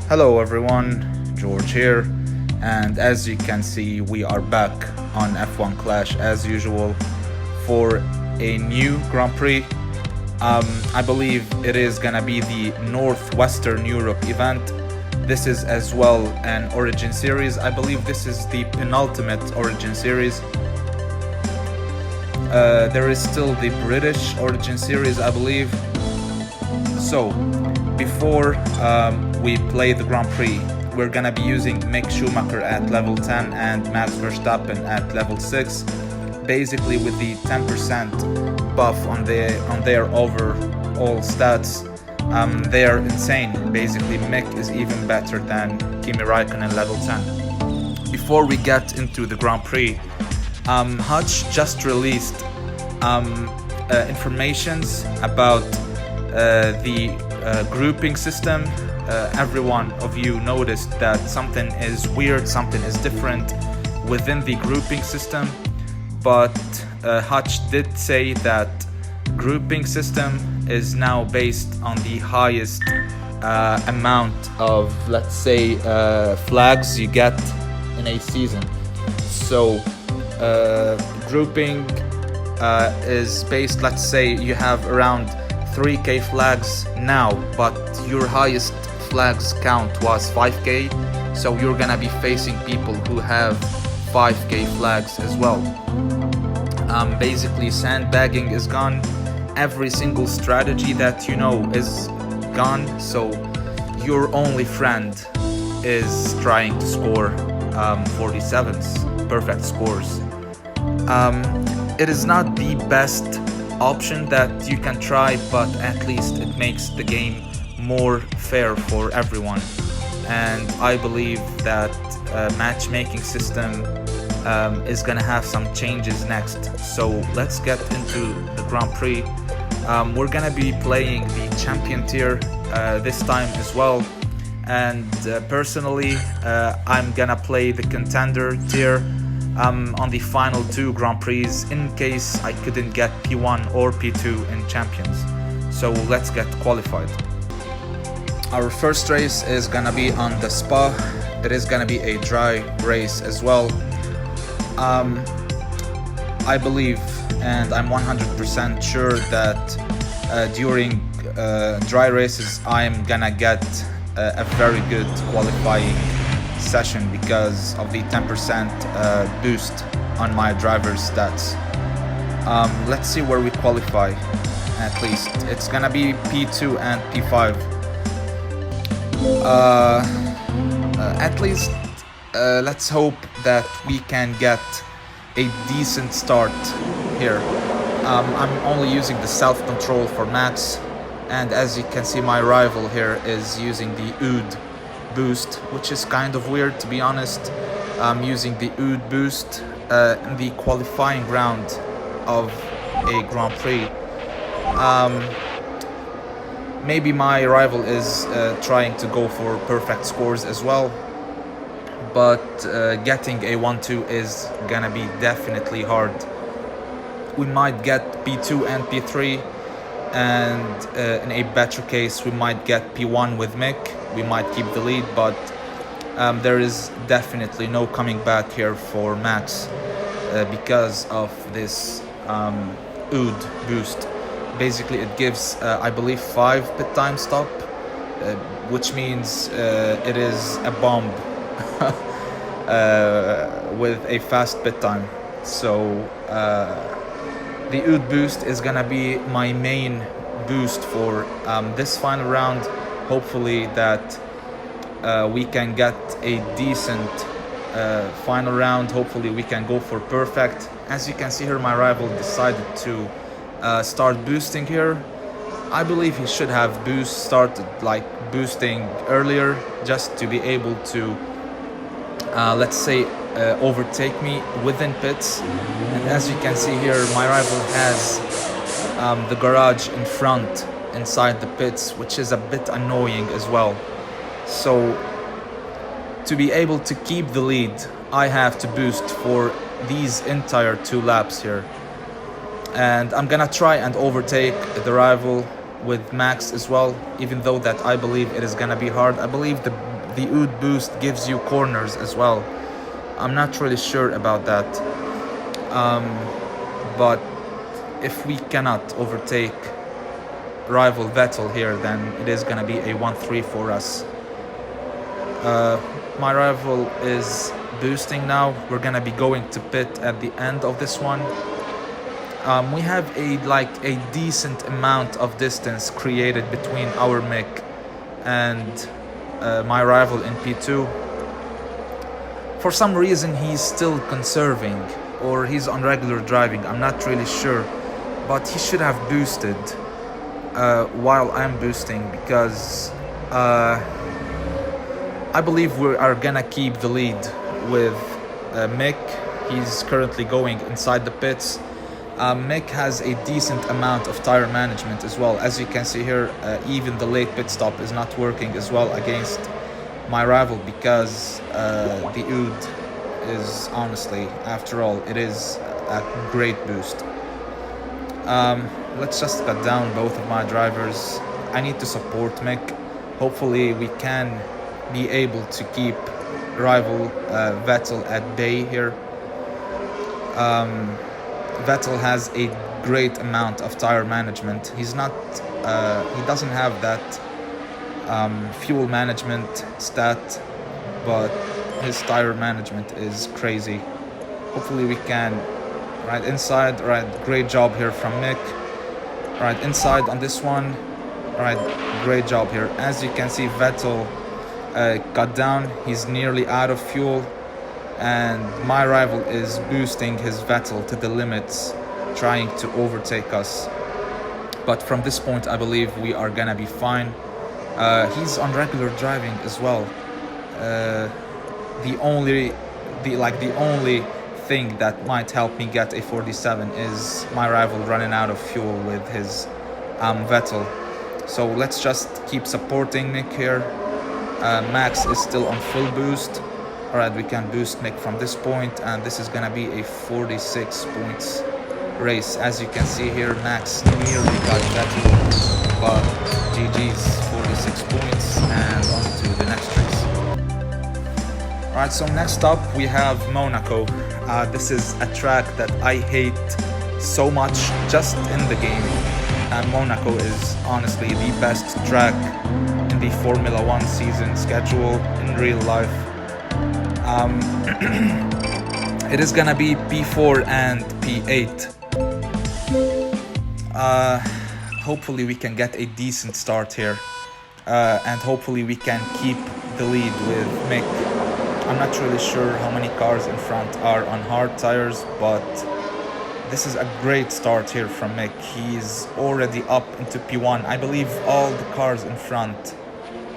Hello everyone, George here, and as you can see we are back on F1 Clash as usual for a new Grand Prix. I believe it is gonna be the Northwestern Europe event. This is as well an Origin Series. I believe this is the penultimate Origin Series. There is still the British Origin Series, I believe. So, before we play the Grand Prix, we're gonna be using Mick Schumacher at level 10 and Max Verstappen at level 6, basically with the 10% buff on their overall stats. They are insane. Basically, Mick is even better than Kimi Raikkonen level 10. Before we get into the Grand Prix, Hutch just released informations about the grouping system. Every one of you noticed that something is weird, something is different within the grouping system, but Hutch did say that grouping system is now based on the highest amount of, let's say, flags you get in a season. So grouping is based, let's say you have around 3k flags now, but your highest flags count was 5k, so you're gonna be facing people who have 5k flags as well. Basically, sandbagging is gone. Every single strategy that you know is gone, so your only friend is trying to score 47's perfect scores. It is not the best option that you can try, but at least it makes the game more fair for everyone. And I believe that matchmaking system is gonna have some changes next. So let's get into the Grand Prix. We're gonna be playing the champion tier this time as well, and personally I'm gonna play the contender tier on the final two Grand Prix in case I couldn't get P1 or P2 in Champions. So let's get qualified. Our first race is gonna be on the Spa. It is gonna be a dry race as well. I believe, and I'm 100% sure that during dry races I'm gonna get a very good qualifying session because of the 10% boost on my driver's stats. Let's see where we qualify. At least it's gonna be P2 and P5. At least let's hope that we can get a decent start here. I'm only using the self control for Max, and as you can see my rival here is using the Oud boost, which is kind of weird to be honest. I'm using the Oud boost in the qualifying round of a Grand Prix. Maybe my rival is trying to go for perfect scores as well, but getting a 1-2 is gonna be definitely hard. We might get P2 and P3, and in a better case we might get P1 with Mick. We might keep the lead, but there is definitely no coming back here for Max because of this Oud boost. Basically it gives I believe 5 pit time stop, which means it is a bomb with a fast pit time. So the Oud boost is gonna be my main boost for this final round. Hopefully that we can get a decent final round. Hopefully we can go for perfect. As you can see here, my rival decided to start boosting here. I believe he should have started like boosting earlier, just to be able to let's say overtake me within pits. And as you can see here, my rival has the garage in front inside the pits, which is a bit annoying as well. So to be able to keep the lead, I have to boost for these entire 2 laps here, and I'm gonna try and overtake the rival with Max as well, even though that I believe it is gonna be hard. I believe the oud boost gives you corners as well. I'm not really sure about that, but if we cannot overtake rival Vettel here, then it is gonna be a 1-3 for us. My rival is boosting now. We're gonna be going to pit at the end of this one. We have a decent amount of distance created between our Mick and my rival in P2. For some reason he's still conserving, or he's on regular driving, I'm not really sure, but he should have boosted while I'm boosting, because I believe we are gonna keep the lead with Mick. He's currently going inside the pits. Mick has a decent amount of tire management as well. As you can see here, even the late pit stop is not working as well against my rival, because the oud is honestly, after all, it is a great boost. Let's just cut down both of my drivers. I need to support Mick. Hopefully we can be able to keep rival Vettel at bay here. Vettel has a great amount of tire management. He doesn't have that fuel management stat, but his tire management is crazy. Hopefully we can. Right inside, right, great job here from Mick. Right inside on this one. Right, great job here. As you can see, Vettel cut down. He's nearly out of fuel, and my rival is boosting his Vettel to the limits, trying to overtake us. But from this point, I believe we are gonna be fine. He's on regular driving as well. The only thing that might help me get a 47 is my rival running out of fuel with his Vettel. So let's just keep supporting Mick here. Max is still on full boost. Alright, we can boost Mick from this point, and this is gonna be a 46 points race. As you can see here, Max nearly got Vettel, but GG's, 46 points, and on to the next race. Alright, so next up we have Monaco. This is a track that I hate so much just in the game. Monaco is honestly the best track in the Formula 1 season schedule in real life. It is gonna be P4 and P8. Hopefully we can get a decent start here, and hopefully we can keep the lead with Mick. I'm not really sure how many cars in front are on hard tires, but this is a great start here from Mick. He's already up into P1. I believe all the cars in front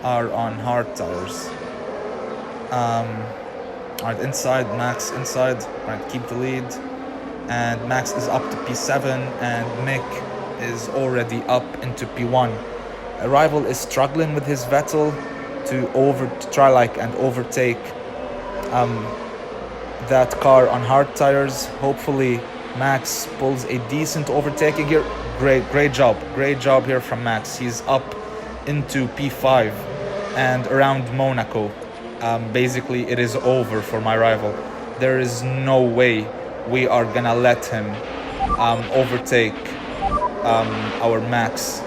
are on hard tires. Alright, inside, Max inside. Alright, keep the lead. And Max is up to P7, and Mick is already up into P1. A rival is struggling with his Vettel to try and overtake that car on hard tires. Hopefully Max pulls a decent overtaking here. Great job here from Max. He's up into P5 and around Monaco. Basically it is over for my rival. There is no way we are gonna let him overtake our Max.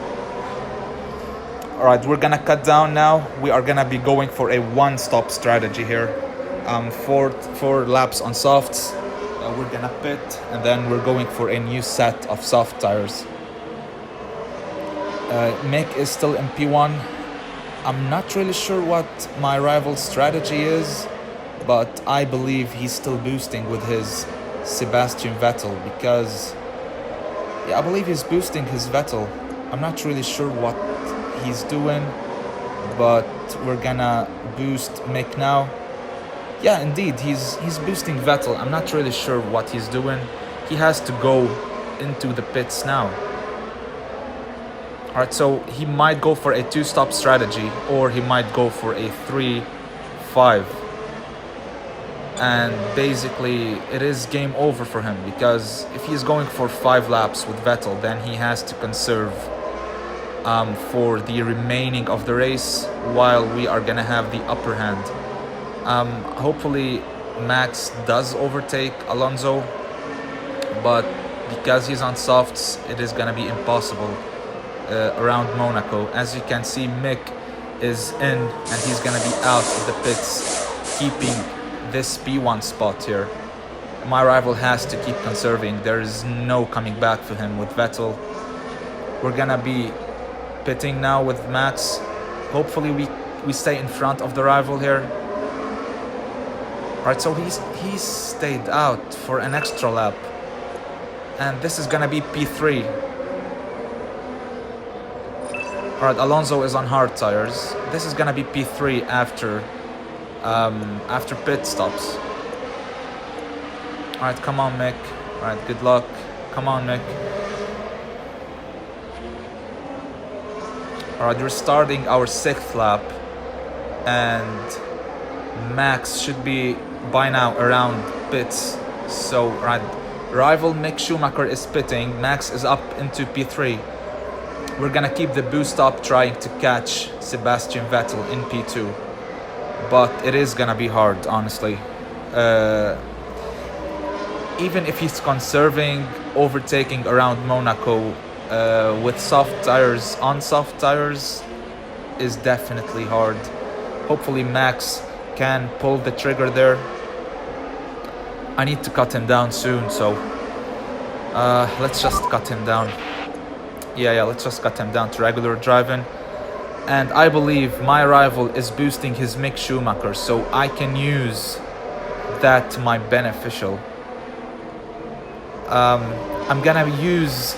Alright, we're gonna cut down now. We are gonna be going for a one-stop strategy here. Four laps on softs. We're gonna pit, and then we're going for a new set of soft tires. Mick is still in P1. I'm not really sure what my rival's strategy is, but I believe he's still boosting with his Sebastian Vettel, because I believe he's boosting his Vettel. I'm not really sure what he's doing, but we're gonna boost Mick now. Yeah, indeed, he's boosting Vettel. I'm not really sure what he's doing. He has to go into the pits now. Alright, so he might go for a two-stop strategy, or he might go for a 3-5. And basically, it is game over for him, because if he's going for 5 laps with Vettel, then he has to conserve for the remaining of the race, while we are gonna have the upper hand. Hopefully Max does overtake Alonso, but because he's on softs, it is gonna be impossible around Monaco. As you can see, Mick is in and he's gonna be out of the pits, keeping this P1 spot here. My rival has to keep conserving. There is no coming back for him with Vettel. We're gonna be pitting now with Max. Hopefully we stay in front of the rival here. Alright, so he's stayed out for an extra lap. And this is gonna be P3. Alright, Alonso is on hard tires. This is gonna be P3 after pit stops. Alright, come on, Mick. Alright, good luck. Come on, Mick. Alright, we're starting our 6th lap, and Max should be by now around pits. So, right, rival Mick Schumacher is pitting. Max is up into P3. We're gonna keep the boost up, trying to catch Sebastian Vettel in P2. But it is gonna be hard, honestly. Even if he's conserving, overtaking around Monaco with soft tires, on soft tires, is definitely hard. Hopefully Max can pull the trigger there. I need to cut him down soon, so let's just cut him down. Yeah, let's just cut him down to regular driving. And I believe my rival is boosting his Mick Schumacher, so I can use that to my beneficial. I'm gonna use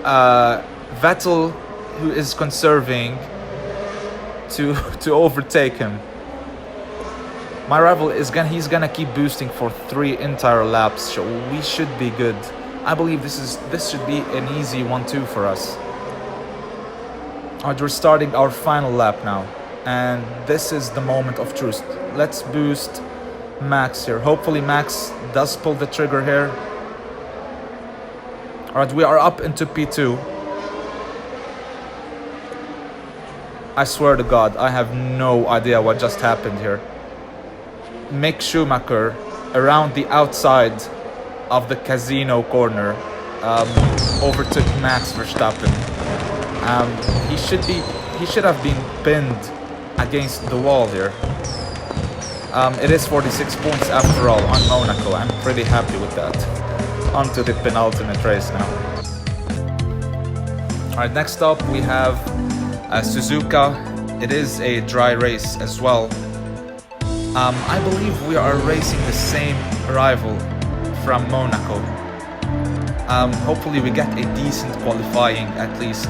Vettel, who is conserving, to overtake him. My rival is he's gonna keep boosting for 3 entire laps, so we should be good. I believe this should be an easy 1-2 for us. Alright, we're starting our final lap now, and this is the moment of truth. Let's boost Max here. Hopefully Max does pull the trigger here. Alright, we are up into P2. I swear to God, I have no idea what just happened here. Mick Schumacher, around the outside of the casino corner, overtook Max Verstappen. He should have been pinned against the wall here. It is 46 points after all on Monaco. I'm pretty happy with that. On to the penultimate race now. Alright, next up we have Suzuka. It is a dry race as well. I believe we are racing the same rival from Monaco. Hopefully we get a decent qualifying at least.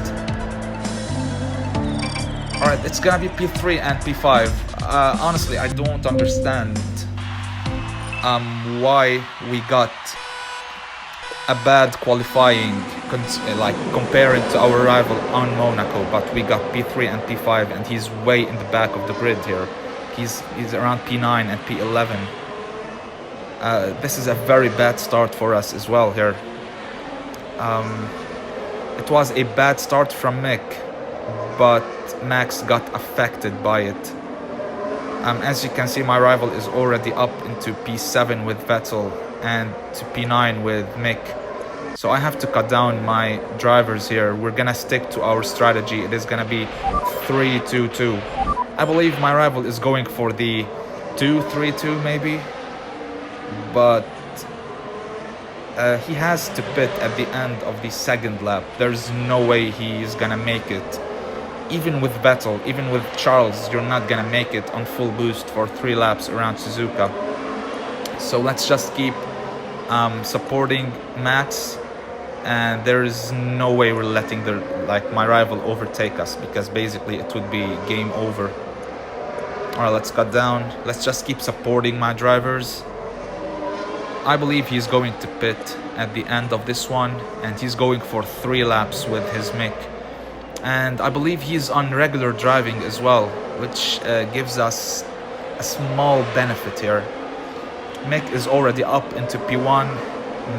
Alright, it's gonna be P3 and P5. Honestly, I don't understand why we got a bad qualifying like comparing to our rival on Monaco, but we got P3 and P5 and he's way in the back of the grid here. He's around P9 and P11. This is a very bad start for us as well here. It was a bad start from Mick, but Max got affected by it. As you can see, my rival is already up into P7 with Vettel and to P9 with Mick. So I have to cut down my drivers here. We're gonna stick to our strategy. It is gonna be 3-2-2. I believe my rival is going for the 2-3-2 maybe, but he has to pit at the end of the 2nd lap. There's no way he's gonna make it. Even with Vettel, even with Charles, you're not gonna make it on full boost for 3 laps around Suzuka. So let's just keep supporting Max, and there is no way we're letting my rival overtake us, because basically it would be game over. Alright, let's cut down. Let's just keep supporting my drivers. I believe he's going to pit at the end of this one, and he's going for 3 laps with his Mick. And I believe he's on regular driving as well, which gives us a small benefit here. Mick is already up into P1,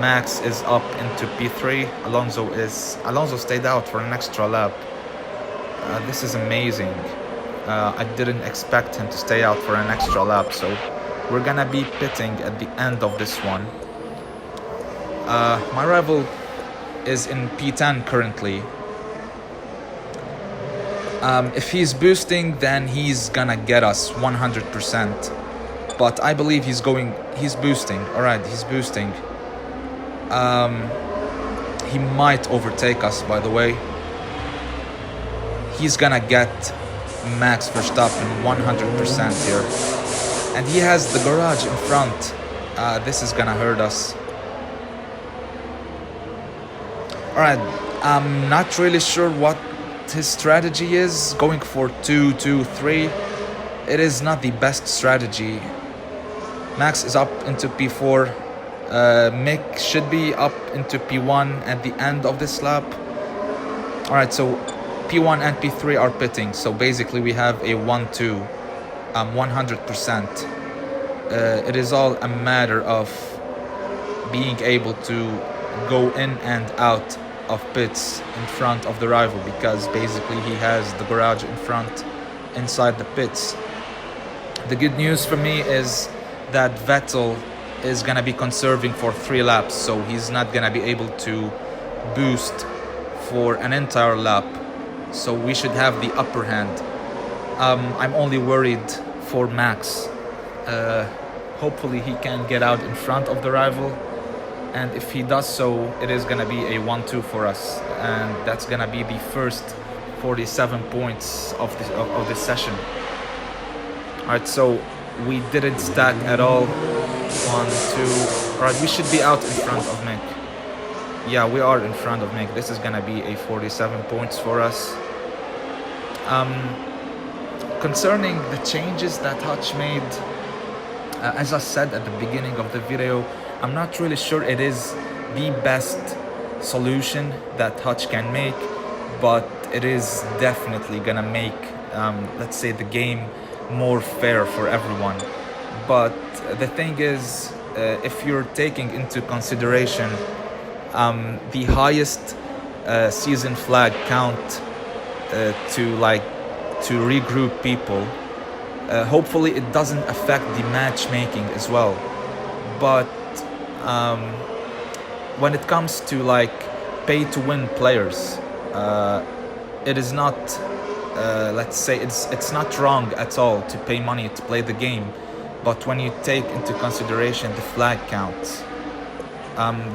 Max is up into P3, Alonso stayed out for an extra lap. This is amazing. I didn't expect him to stay out for an extra lap, so we're gonna be pitting at the end of this one. My rival is in P10 currently. If he's boosting, then he's gonna get us 100%. But I believe he's boosting. Alright, he's boosting. He might overtake us, by the way. He's gonna get Max Verstappen 100% here. And he has the garage in front. This is gonna hurt us. Alright, I'm not really sure what his strategy is. Going for 2-2-3. It is not the best strategy. Max is up into P4. Mick should be up into P1 at the end of this lap. Alright, so P1 and P3 are pitting. So basically we have a 1-2. 100%. It is all a matter of being able to go in and out of pits in front of the rival, because basically he has the garage in front inside the pits. The good news for me is that Vettel is gonna be conserving for 3 laps, so he's not gonna be able to boost for an entire lap, so we should have the upper hand. I'm only worried for Max. Hopefully he can get out in front of the rival, and if he does so, it is gonna be a 1-2 for us, and that's gonna be the first 47 points of this session. Alright, so we didn't stack at all. 1, 2. Alright, we should be out in front of Mick. Yeah, we are in front of Mick. This is gonna be a 47 points for us. Concerning the changes that Hutch made, as I said at the beginning of the video, I'm not really sure it is the best solution that Hutch can make, but it is definitely gonna make, let's say, the game more fair for everyone. But the thing is, if you're taking into consideration the highest season flag count to regroup people, hopefully it doesn't affect the matchmaking as well. But when it comes to like pay to win players, it is not, let's say, it's not wrong at all to pay money to play the game. But when you take into consideration the flag count,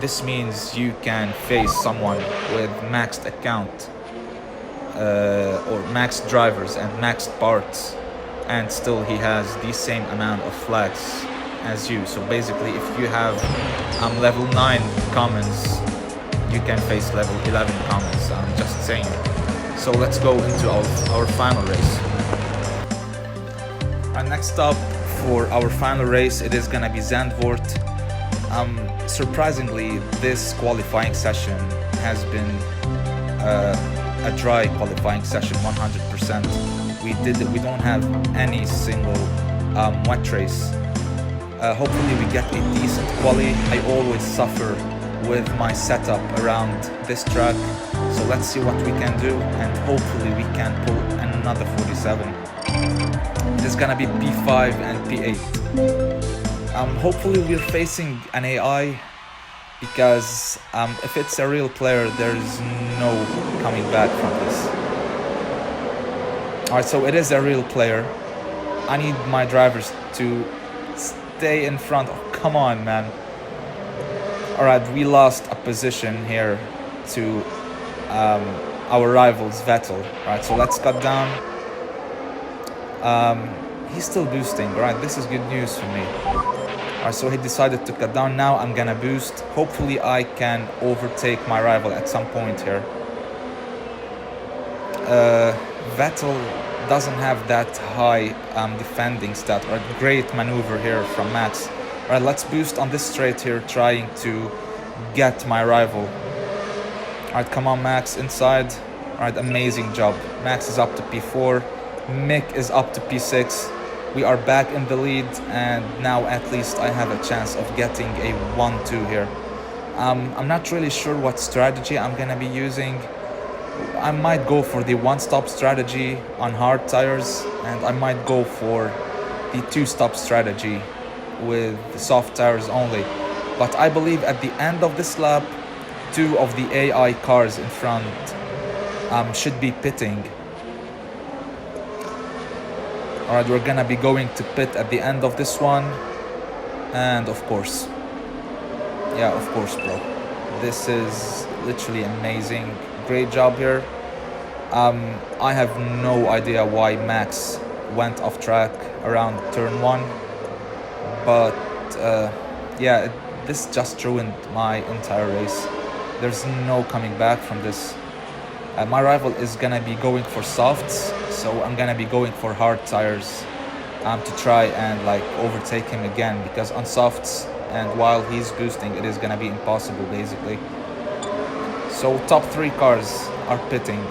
this means you can face someone with maxed account or maxed drivers and maxed parts, and still he has the same amount of flags as you. So basically, if you have level 9 commons, you can face level 11 commons. I'm just saying. So let's go into our final race. Alright, next up for our final race, it is gonna be Zandvoort. Surprisingly, this qualifying session has been a dry qualifying session, 100%. We don't have any single wet race. Hopefully we get a decent quali. I always suffer with my setup around this track, so let's see what we can do, and hopefully we can pull another 47. It is gonna be P5 and P8. Hopefully we're facing an AI, because if it's a real player, there's no coming back from this. Alright, so it is a real player. I need my drivers to stay in front. Oh, come on, man. Alright, we lost a position here to our rivals, Vettel. Alright, so let's cut down. He's still boosting. Alright, this is good news for me. Alright, so he decided to cut down. Now I'm gonna boost. Hopefully I can overtake my rival at some point here. Vettel doesn't have that high defending stat. Or great maneuver here from Max. Alright, let's boost on this straight here, trying to get my rival. Alright, come on Max, inside. Alright, amazing job. Max is up to P4. Mick is up to P6. We are back in the lead, and now at least I have a chance of getting a 1-2 here. I'm not really sure what strategy I'm gonna be using. I might go for the one-stop strategy on hard tires, and I might go for the two-stop strategy with the soft tires only. But I believe at the end of this lap, 2 of the AI cars in front should be pitting. Alright, we're gonna be going to pit at the end of this one. And of course, yeah, of course, bro. This is literally amazing. Great job here. I have no idea why Max went off track around turn 1. But yeah, this just ruined my entire race. There's no coming back from this. My rival is gonna be going for softs, so I'm gonna be going for hard tires to try and like overtake him again, because on softs and while he's boosting, it is gonna be impossible basically. So top 3 cars are pitting.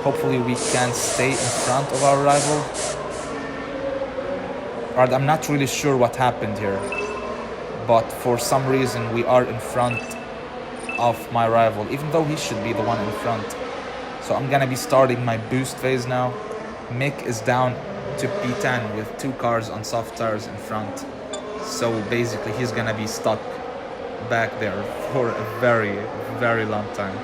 Hopefully we can stay in front of our rival. Alright, I'm not really sure what happened here, but for some reason we are in front of my rival, even though he should be the one in front. So I'm gonna be starting my boost phase now. Mick is down to P10 with 2 cars on soft tires in front. So basically he's gonna be stuck back there for a very, very long time.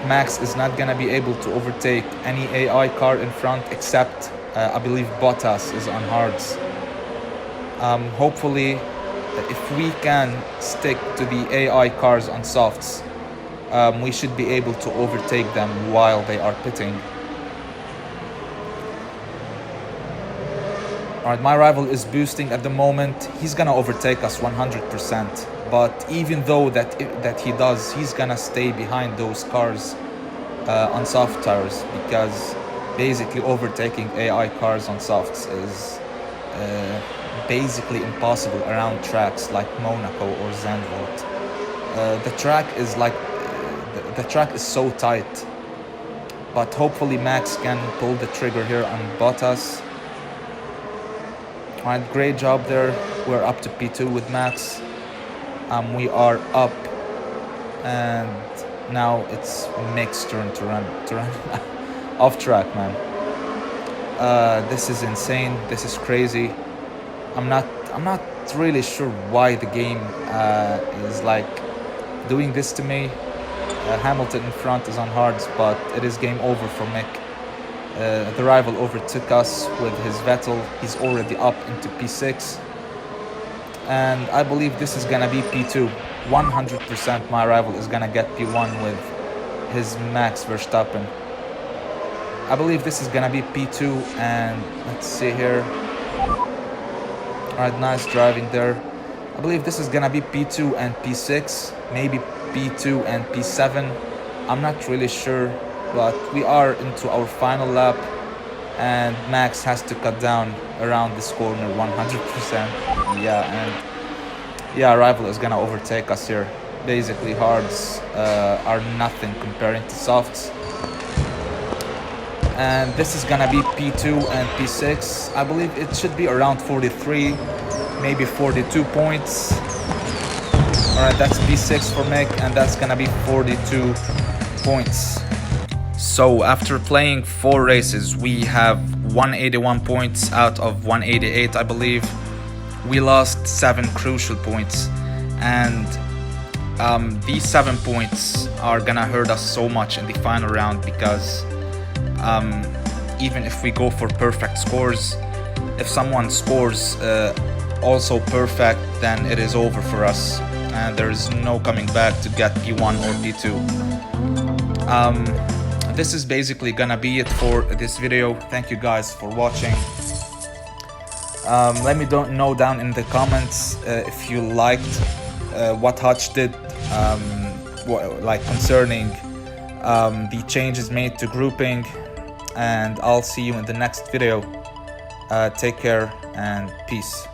Max is not gonna be able to overtake any AI car in front except I believe Bottas is on hards. Hopefully if we can stick to the AI cars on softs, we should be able to overtake them while they are pitting. Alright, my rival is boosting at the moment. He's gonna overtake us 100%. But even though that he does, he's gonna stay behind those cars on soft tires, because basically overtaking AI cars on softs is basically impossible around tracks like Monaco or Zandvoort. The track is like the track is so tight, but hopefully Max can pull the trigger here on Bottas. Alright, great job there. We're up to P2 with Max. We are up, and now it's Mick's turn to run off track, man. This is insane. This is crazy. I'm not really sure why the game is like doing this to me. Hamilton in front is on hards, but it is game over for Mick. The rival overtook us with his Vettel. He's already up into P6. And I believe this is gonna be P2. 100% my rival is gonna get P1 with his Max Verstappen. I believe this is gonna be P2, and let's see here. Alright, nice driving there. I believe this is gonna be P2 and P6, maybe P2 and P7. I'm not really sure, but we are into our final lap, and Max has to cut down around this corner 100%. Yeah, and yeah, rival is gonna overtake us here. Basically hards are nothing comparing to softs. And this is gonna be P2 and P6. I believe it should be around 43, maybe 42 points. Alright, that's P6 for Mick, and that's gonna be 42 points. So after playing 4 races, we have 181 points out of 188, I believe. We lost 7 crucial points, and these 7 points are gonna hurt us so much in the final round, because even if we go for perfect scores, if someone scores also perfect, then it is over for us, and there is no coming back to get P1 or P2. This is basically gonna be it for this video. Thank you guys for watching. Let me know down in the comments if you liked what Hutch did, like concerning the changes made to grouping, and I'll see you in the next video. Take care and peace.